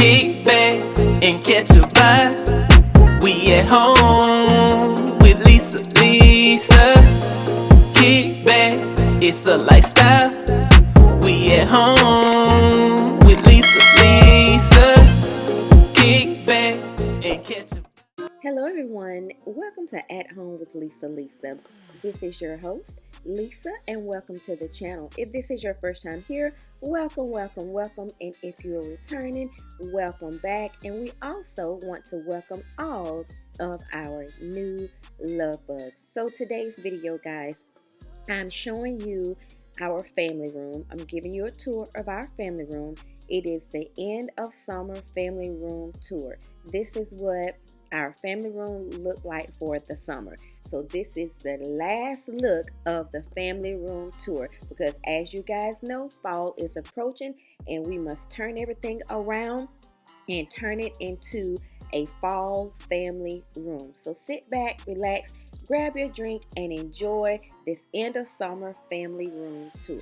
Kick back and catch a vibe. We at home with Lisa, Lisa. Kick back, it's a lifestyle. We at home with Lisa, Lisa. Kick back and catch a vibe. Hello everyone, welcome to At Home with Lisa. This is your host, Lisa, and welcome to the channel. If this is your first time here, welcome. And if you're returning, welcome back. And we also want to welcome all of our new love bugs. So today's video, guys, I'm showing you our family room. I'm giving you a tour of our family room. It is the end of summer family room tour. This is what our family room looked like for the summer. So this is the last look of the family room tour, because as you guys know, fall is approaching and we must turn everything around and turn it into a fall family room. So sit back, relax, grab your drink, and enjoy this end of summer family room tour.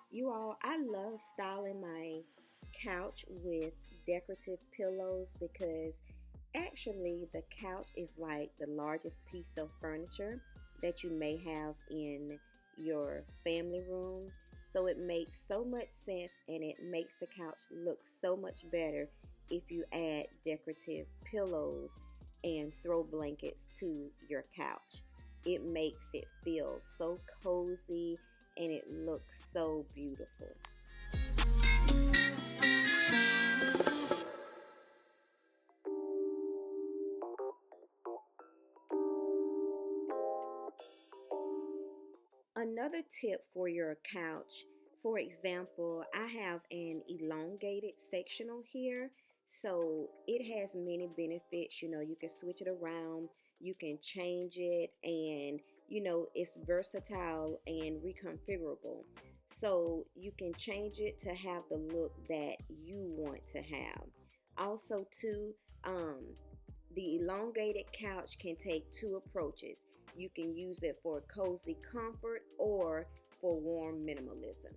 You all, I love styling my couch with decorative pillows because actually the couch is like the largest piece of furniture that you may have in your family room. So it makes so much sense and it makes the couch look so much better if you add decorative pillows and throw blankets to your couch. It makes it feel so cozy and it looks so beautiful. Another tip for your couch, for example, I have an elongated sectional here. So it has many benefits. You can switch it around, you can change it, and it's versatile and reconfigurable. So you can change it to have the look that you want to have. Also, too, the elongated couch can take two approaches. You can use it for cozy comfort or for warm minimalism.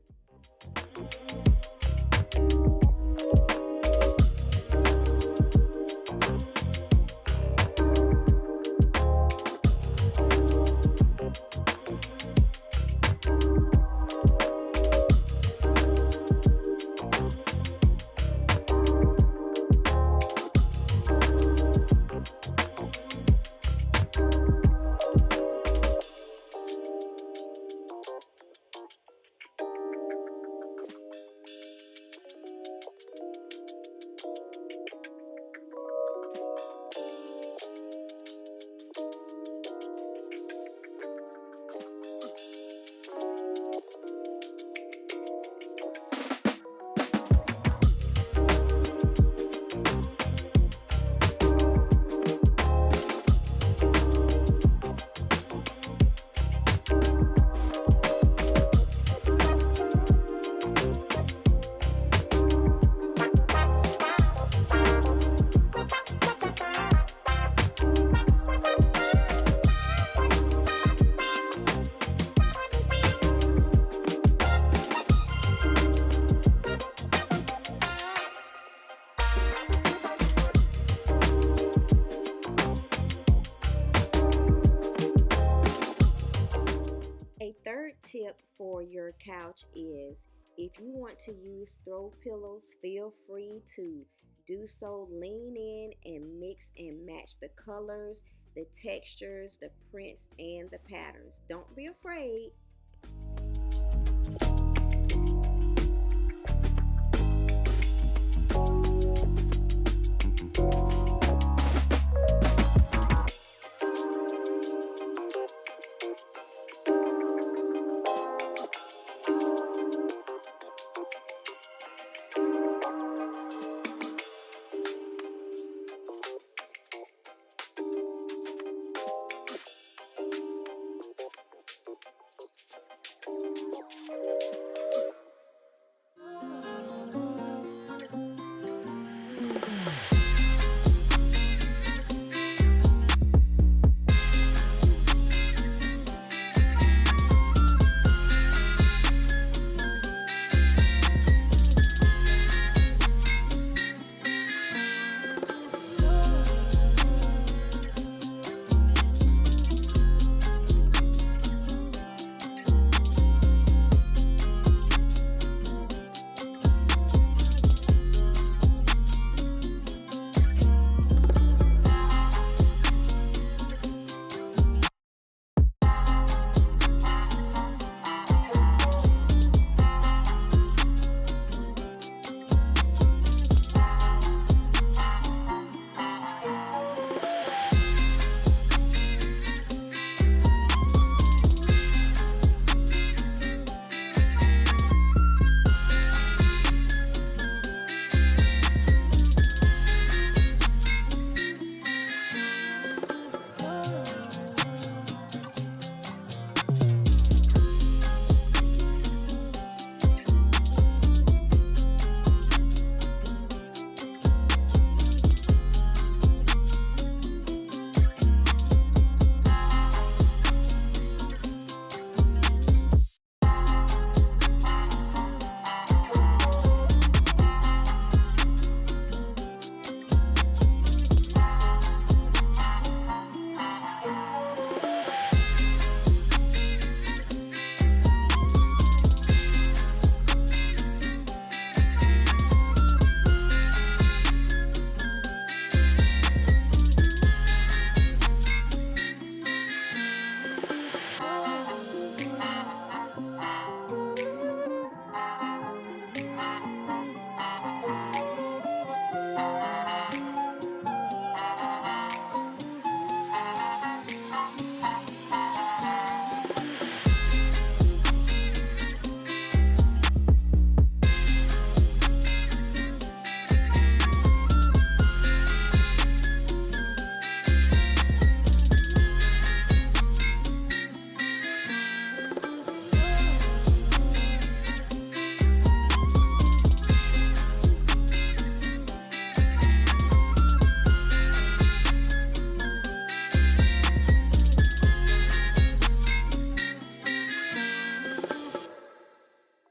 for your couch is. If you want to use throw pillows, feel free to do so. Lean in and mix and match the colors, the textures, the prints, and the patterns. Don't be afraid.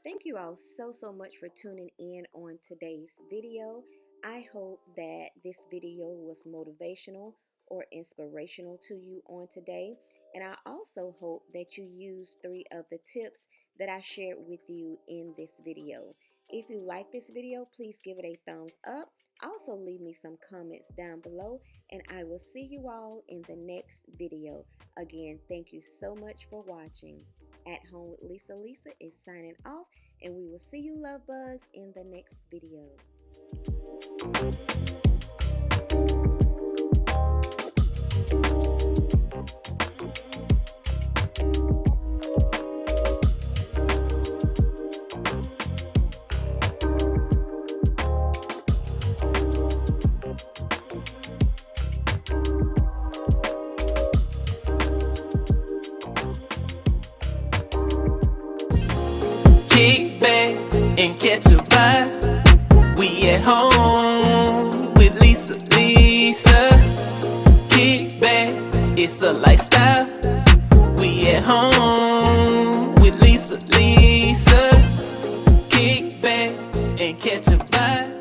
Thank you all so much for tuning in on today's video. I hope that this video was motivational or inspirational to you on today. And I also hope that you use 3 of the tips that I shared with you in this video. If you like this video, please give it a thumbs up. Also leave me some comments down below, and I will see you all in the next video. Again, thank you so much for watching. At Home with Lisa is signing off, and we will see you love bugs in the next video. Kick back and catch a vibe. We at home with Lisa. Kick back, it's a lifestyle. We at home with Lisa. Kick back and catch a vibe.